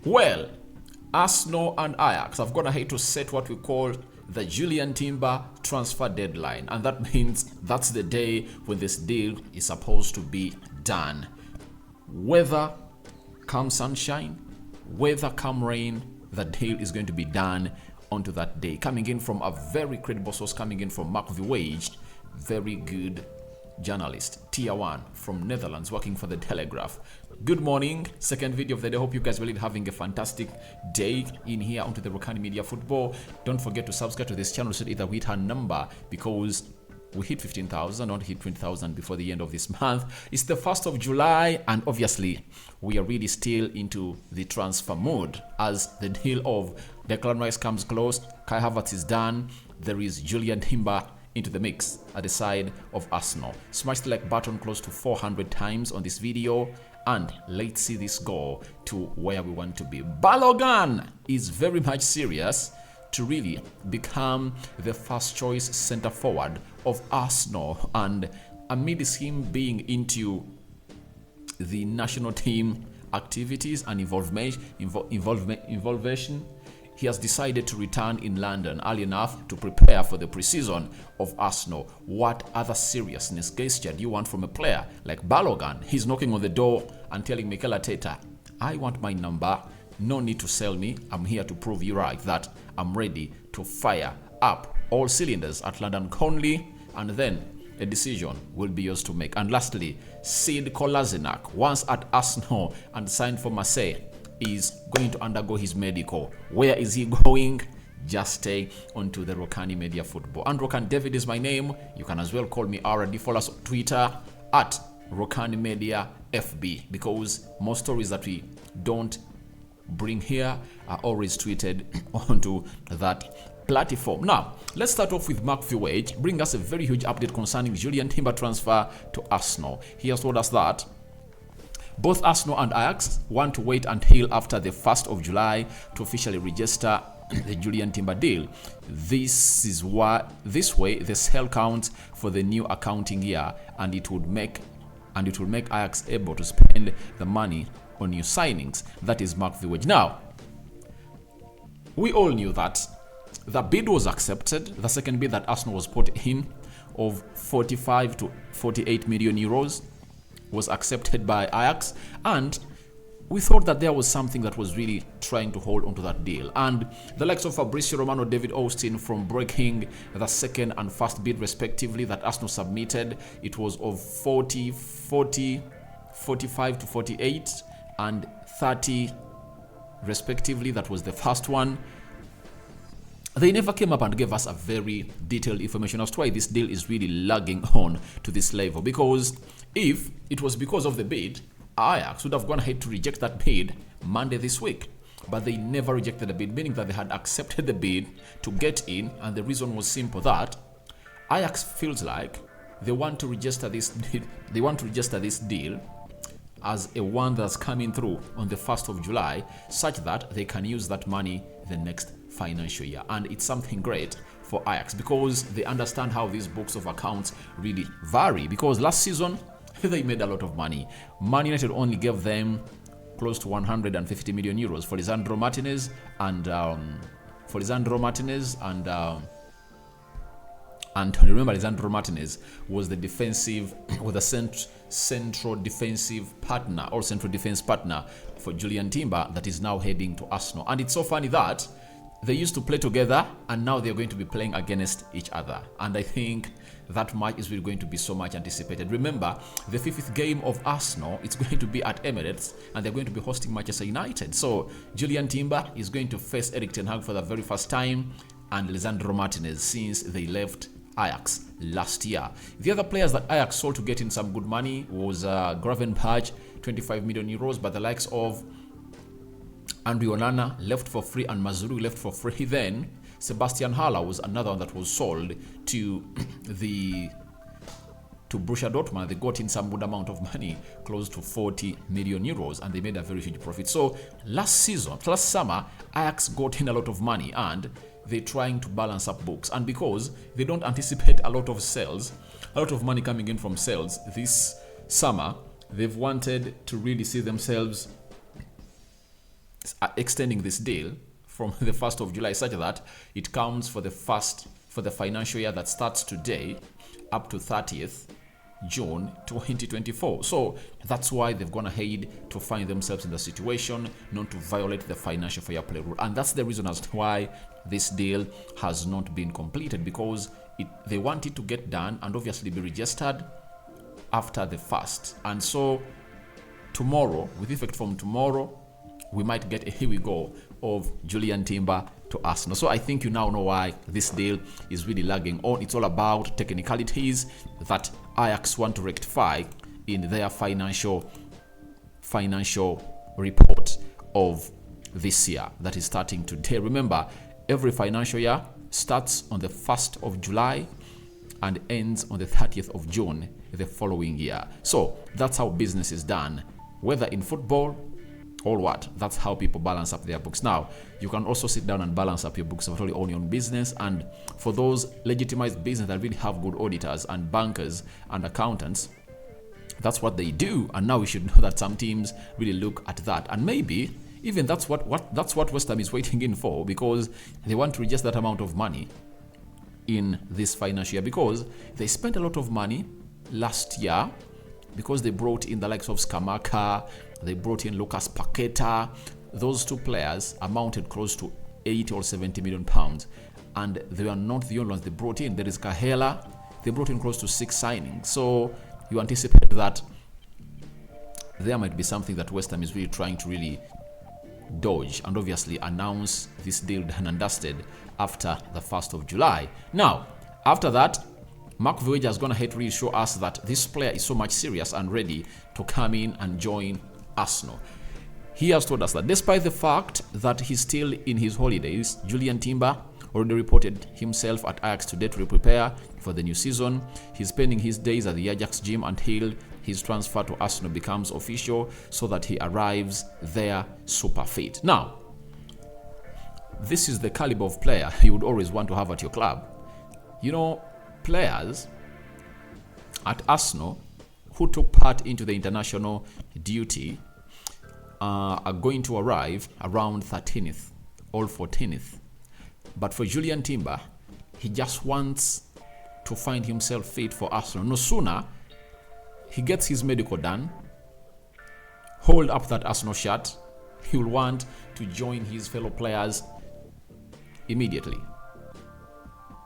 Well, Arsenal and Ajax have gone ahead to set what we call the Jurrien Timber transfer deadline, and that means that's the day when this deal is supposed to be done. Whether come sunshine, whether come rain, the deal is going to be done onto that day. Coming in from a very credible source, coming in from Mark Verwage, very good journalist, tier 1 from Netherlands, working for the Telegraph. Good morning, second video of the day. Hope you guys are really having a fantastic day in here onto the Rokani Media Football. Don't forget to subscribe to this channel so either we hit our number, because we hit 15,000, not hit 20,000 before the end of this month. It's the 1st of July, and obviously we are really still into the transfer mode as the deal of Declan Rice comes close. Kai Havertz is done. There is Jurrien Timber into the mix at the side of Arsenal. Smash the like button close to 400 times on this video, and let's see this go to where we want to be. Balogun is very much serious to really become the first choice center forward of Arsenal, and amidst him being into the national team activities and involvement, he has decided to return in London early enough to prepare for the preseason of Arsenal. What other seriousness gesture do you want from a player like Balogun? He's knocking on the door and telling Mikel Arteta, I want my number. No need to sell me. I'm here to prove you right that I'm ready to fire up all cylinders at London Conley, and then a decision will be yours to make. And lastly, Kolasinac, once at Arsenal and signed for Marseille, is going to undergo his medical. Where is he going? Just stay onto the Rokani Media Football. And Rokan David is my name. You can as well call me RD. Follow us on Twitter at Rokani Media FB, because most stories that we don't bring here are always tweeted onto that platform. Now, let's start off with Mark Verwage, bring us a very huge update concerning Jurrien Timber transfer to Arsenal. He has told us that both Arsenal and Ajax want to wait until after the 1st of July to officially register the Jurrien Timber deal. This way the sale counts for the new accounting year, and it will make Ajax able to spend the money on new signings. That is Mark Verwage. Now, we all knew that the bid was accepted. The second bid that Arsenal was put in of 45 to 48 million euros was accepted by Ajax, and we thought that there was something that was really trying to hold onto that deal. And the likes of Fabrizio Romano, David Austin, from breaking the second and first bid respectively that Arsenal submitted, it was of 40, 45 to 48 and 30 respectively. That was the first one. They never came up and gave us a very detailed information as to why this deal is really lagging on to this level. Because if it was because of the bid, Ajax would have gone ahead to reject that bid Monday this week. But they never rejected the bid, meaning that they had accepted the bid to get in, and the reason was simple, that Ajax feels like they want to register this deal as a one that's coming through on the 1st of July, such that they can use that money the next financial year. And it's something great for Ajax, because they understand how these books of accounts really vary. Because last season they made a lot of money. Man United only gave them close to 150 million euros for Lisandro Martinez and remember, Lisandro Martinez was the central defensive partner or central defense partner for Jurrien Timber that is now heading to Arsenal. And it's so funny that they used to play together, and now they're going to be playing against each other. And I think that match is really going to be so much anticipated. Remember, the 5th game of Arsenal, it's going to be at Emirates, and they're going to be hosting Manchester United. So Jurrien Timber is going to face Erik ten Hag for the very first time, and Lisandro Martinez since they left Ajax last year. The other players that Ajax sold to get in some good money was Gravenberch, 25 million euros, but the likes of Andre Onana left for free, and Mazuru left for free. Then Sebastian Haller was another one that was sold to Borussia Dortmund. They got in some good amount of money, close to 40 million euros, and they made a very huge profit. So last summer, Ajax got in a lot of money, and they're trying to balance up books. And because they don't anticipate a lot of sales, a lot of money coming in from sales this summer, they've wanted to really see themselves extending this deal from the 1st of July such that it counts for the financial year that starts today up to 30th June 2024. So that's why they've gone ahead to find themselves in the situation not to violate the financial fair play rule. And that's the reason as to why this deal has not been completed, because they want it to get done and obviously be registered after the 1st. And so tomorrow, with effect from tomorrow, we might get a here we go of Jurrien Timber to Arsenal. So I think you now know why this deal is really lagging on. It's all about technicalities that Ajax want to rectify in their financial report of this year that is starting today. Remember, every financial year starts on the 1st of July and ends on the 30th of June the following year. So that's how business is done, whether in football or what. That's how people balance up their books. Now, you can also sit down and balance up your books if you own your own business. And for those legitimized business that really have good auditors and bankers and accountants, that's what they do. And now we should know that some teams really look at that. And maybe even that's what West Ham is waiting in for, because they want to reduce that amount of money in this financial year, because they spent a lot of money last year, because they brought in the likes of Skamaka, they brought in Lucas Paqueta. Those two players amounted close to 80 or 70 million pounds. And they are not the only ones they brought in. There is Kahela. They brought in close to 6 signings. So you anticipate that there might be something that West Ham is really trying to really dodge and obviously announce this deal done and dusted after the 1st of July. Now, after that, Mark Voyager has gone ahead to really show us that this player is so much serious and ready to come in and join Arsenal. He has told us that despite the fact that he's still in his holidays, Jurrien Timber already reported himself at Ajax today to prepare for the new season. He's spending his days at the Ajax gym until his transfer to Arsenal becomes official, so that he arrives there super fit. Now, this is the caliber of player you would always want to have at your club. You know, players at Arsenal who took part into the international duty are going to arrive around 13th or 14th. But for Jurrien Timber, he just wants to find himself fit for Arsenal. No sooner he gets his medical done, hold up that Arsenal shirt, he will want to join his fellow players immediately.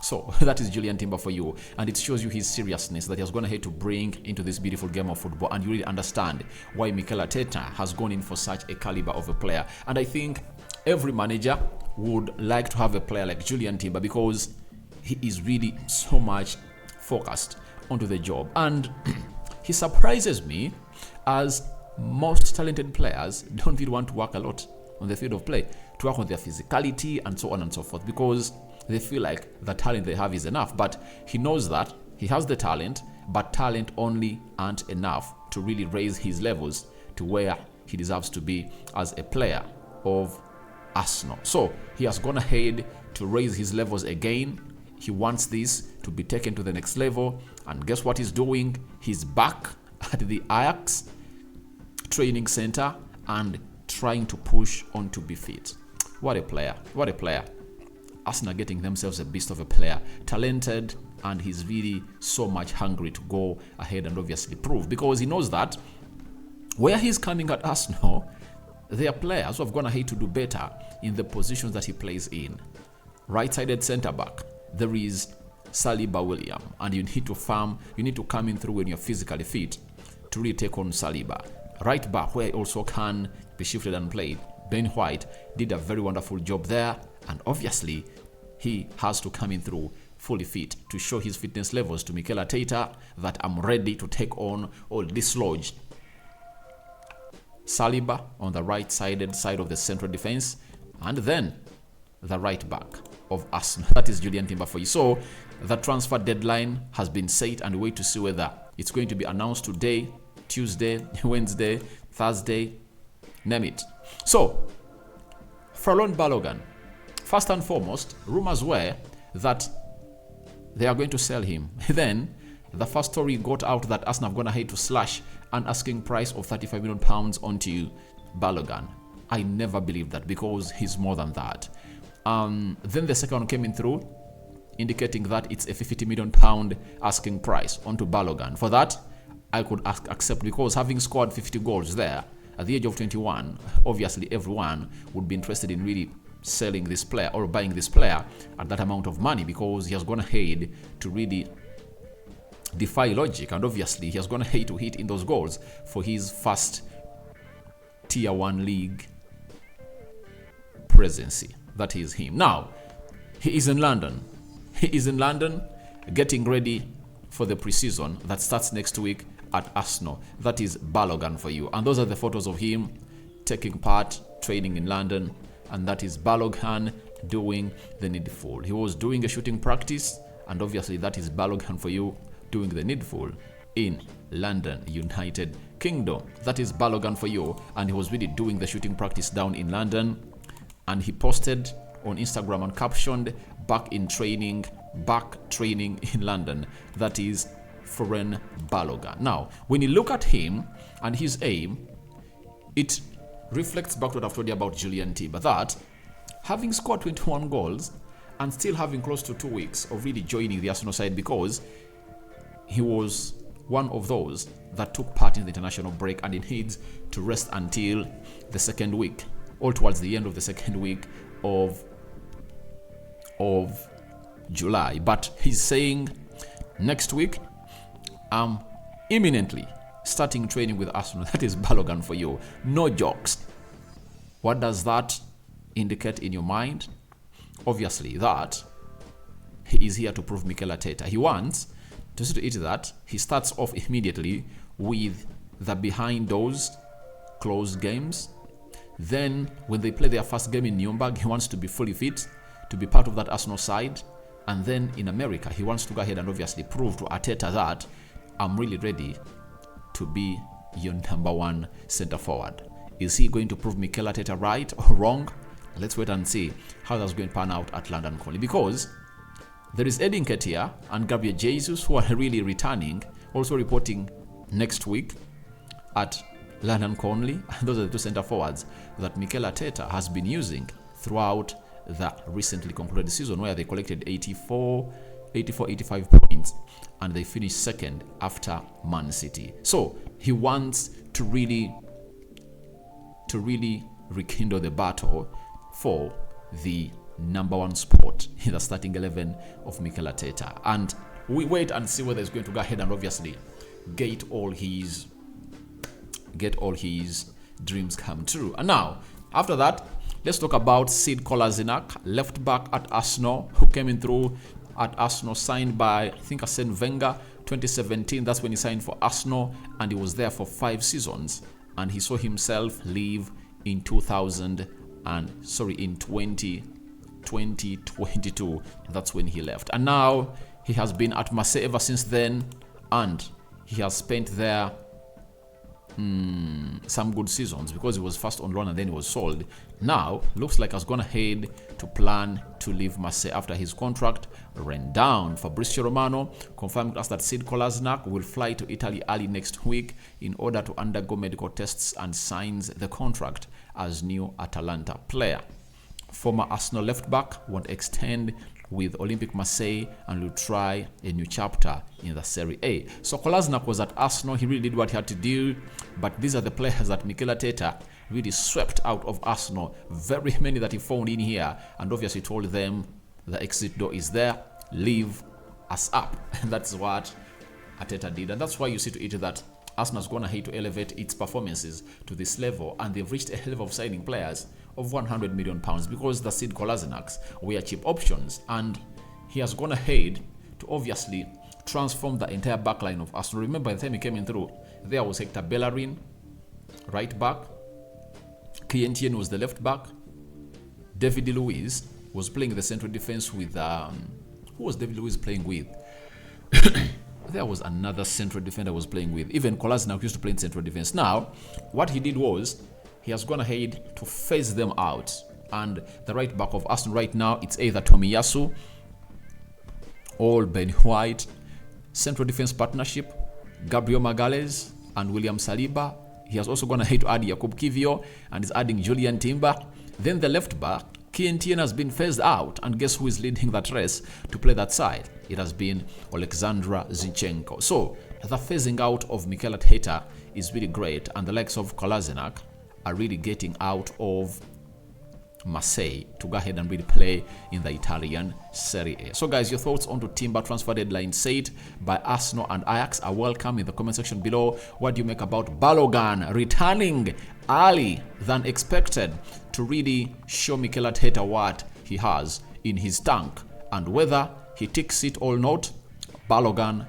So that is Jurrien Timber for you, and it shows you his seriousness that he has gone ahead to bring into this beautiful game of football, and you really understand why Mikel Arteta has gone in for such a caliber of a player. And I think every manager would like to have a player like Jurrien Timber, because he is really so much focused onto the job, and he surprises me, as most talented players don't really want to work a lot on the field of play, to work on their physicality and so on and so forth, because they feel like the talent they have is enough. But he knows that he has the talent, but talent only aren't enough to really raise his levels to where he deserves to be as a player of Arsenal. So he has gone ahead to raise his levels again. He wants this to be taken to the next level, and guess what he's doing? He's back at the Ajax training center and trying to push on to be fit. What a player, what a player. Arsenal getting themselves a beast of a player, talented, and he's really so much hungry to go ahead and obviously prove, because he knows that where he's coming at Arsenal, there are players who have gone ahead to do better in the positions that he plays in. Right-sided centre-back, there is Saliba William, and you need to come in through when you're physically fit to really take on Saliba. Right back, where he also can be shifted and played, Ben White did a very wonderful job there, and obviously he has to come in through fully fit to show his fitness levels to Mikel Arteta that I'm ready to take on or dislodge Saliba on the right-sided side of the central defense, and then the right back of Arsenal. That is Jurrien Timber for you. So the transfer deadline has been set, and we wait to see whether it's going to be announced today, Tuesday, Wednesday, Thursday, name it. So Furlong Balogun, first and foremost, rumors were that they are going to sell him. Then the first story got out that Arsenal have gone ahead to slash an asking price of £35 million onto Balogun. I never believed that because he's more than that. Then the second one came in through, indicating that it's a £50 million asking price onto Balogun. For that, I could accept, because having scored 50 goals there at the age of 21, obviously everyone would be interested in really selling this player or buying this player at that amount of money, because he has gone ahead to really defy logic, and obviously he has gone ahead to hit in those goals for his first tier 1 league presidency. That is him. Now, he is in London. He is in London getting ready for the preseason that starts next week at Arsenal. That is Balogun for you. And those are the photos of him taking part, training in London. And that is Balogun doing the needful. He was doing a shooting practice, and obviously that is Balogun for you doing the needful in London, United Kingdom. That is Balogun for you. And he was really doing the shooting practice down in London. And he posted on Instagram and captioned, back training in London. That is Foreign Balogun. Now, when you look at him and his aim, it reflects back to what I've told you about Jurrien, but that having scored 21 goals and still having close to 2 weeks of really joining the Arsenal side, because he was one of those that took part in the international break and he needs to rest until the second week, or towards the end of the second week of July. But he's saying next week, I'm imminently starting training with Arsenal. That is Balogun for you. No jokes. What does that indicate in your mind? Obviously that he is here to prove Mikel Arteta. He wants to see to it that he starts off immediately with the behind doors closed games. Then when they play their first game in Nuremberg, he wants to be fully fit to be part of that Arsenal side. And then in America, he wants to go ahead and obviously prove to Arteta that I'm really ready to be your number 1 center forward. Is he going to prove Mikel Arteta right or wrong? Let's wait and see how that's going to pan out at London Colney, because there is Edin Nketiah and Gabriel Jesus who are really returning, also reporting next week at London Colney. Those are the 2 center forwards that Mikel Arteta has been using throughout the recently concluded season, where they collected 85 points and they finished second after Man City. So he wants to really rekindle the battle for the number 1 spot in the starting 11 of Mikel Arteta. And we wait and see whether he's going to go ahead and obviously get all his dreams come true. And now, after that, let's talk about Kolasinac, left back at Arsenal, who came in through at Arsenal, signed by, I think, Arsene Wenger, 2017. That's when he signed for Arsenal, and he was there for 5 seasons. And he saw himself leave in 2022. That's when he left. And now he has been at Marseille ever since then, and he has spent there some good seasons, because he was first on loan and then he was sold. Now looks like has gone ahead to plan to leave Marseille after his contract ran down. Fabrizio Romano confirmed us that Kolasinac will fly to Italy early next week in order to undergo medical tests and signs the contract as new Atalanta player. Former Arsenal left back won't extend with Olympique Marseille and will try a new chapter in the Serie A. So Kolasinac was at Arsenal. He really did what he had to do. But these are the players that Mikel Arteta really swept out of Arsenal. Very many that he found in here. And obviously told them the exit door is there. Leave us up. And that's what Arteta did. And that's why you see to it that Arsenal's gone ahead to elevate its performances to this level. And they've reached a level of signing players of £100 million, because the Kolasinacs were cheap options, and he has gone ahead to obviously transform the entire backline of Arsenal. Remember, by the time he came in through, there was Hector Bellerin, right back, Kientien was the left back, David Luiz was playing the central defense with who was David Luiz playing with? There was another central defender was playing with. Even Kolasinac used to play in central defense. Now, what he did was, he has gone ahead to phase them out. And the right back of Arsenal right now, it's either Tomiyasu or Ben White. Central defense partnership, Gabriel Magalhaes and William Saliba. He has also gone ahead to add Jakub Kivio and is adding Julian Timber. Then the left back, Kientien, has been phased out, and guess who is leading that race to play that side? It has been Alexandra Zinchenko. So the phasing out of Mikel Arteta is really great, and the likes of Kolasinac are really getting out of Marseille to go ahead and really play in the Italian Serie A. So guys, your thoughts on the Timber transfer deadline set by Arsenal and Ajax are welcome in the comment section below. What do you make about Balogun returning early than expected to really show Mikel Arteta what he has in his tank, and whether he takes it or not? Balogun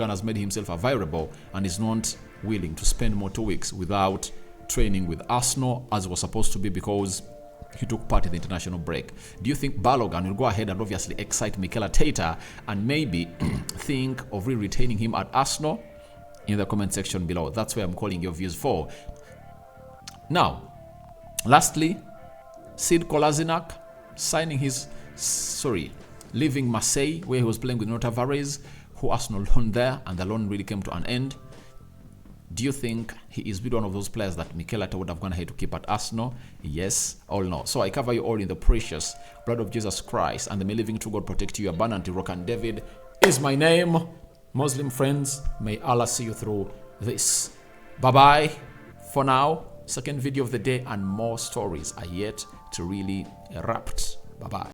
has made himself available and is not willing to spend more 2 weeks without training with Arsenal as was supposed to be, because he took part in the international break. Do you think Balogun will go ahead and obviously excite Mikel Arteta and maybe think of retaining him at Arsenal? In the comment section below. That's where I'm calling your views for. Now, lastly, Sid Kolasinac leaving Marseille, where he was playing with Nuno Tavares, who Arsenal loaned there, and the loan really came to an end. Do you think he is one of those players that Mikel Arteta would have gone ahead to keep at Arsenal? Yes or no? So I cover you all in the precious blood of Jesus Christ, and the may living true God protect you abundantly. Rokani David is my name. Muslim friends, may Allah see you through this. Bye-bye for now. Second video of the day, and more stories are yet to really erupt. Bye-bye.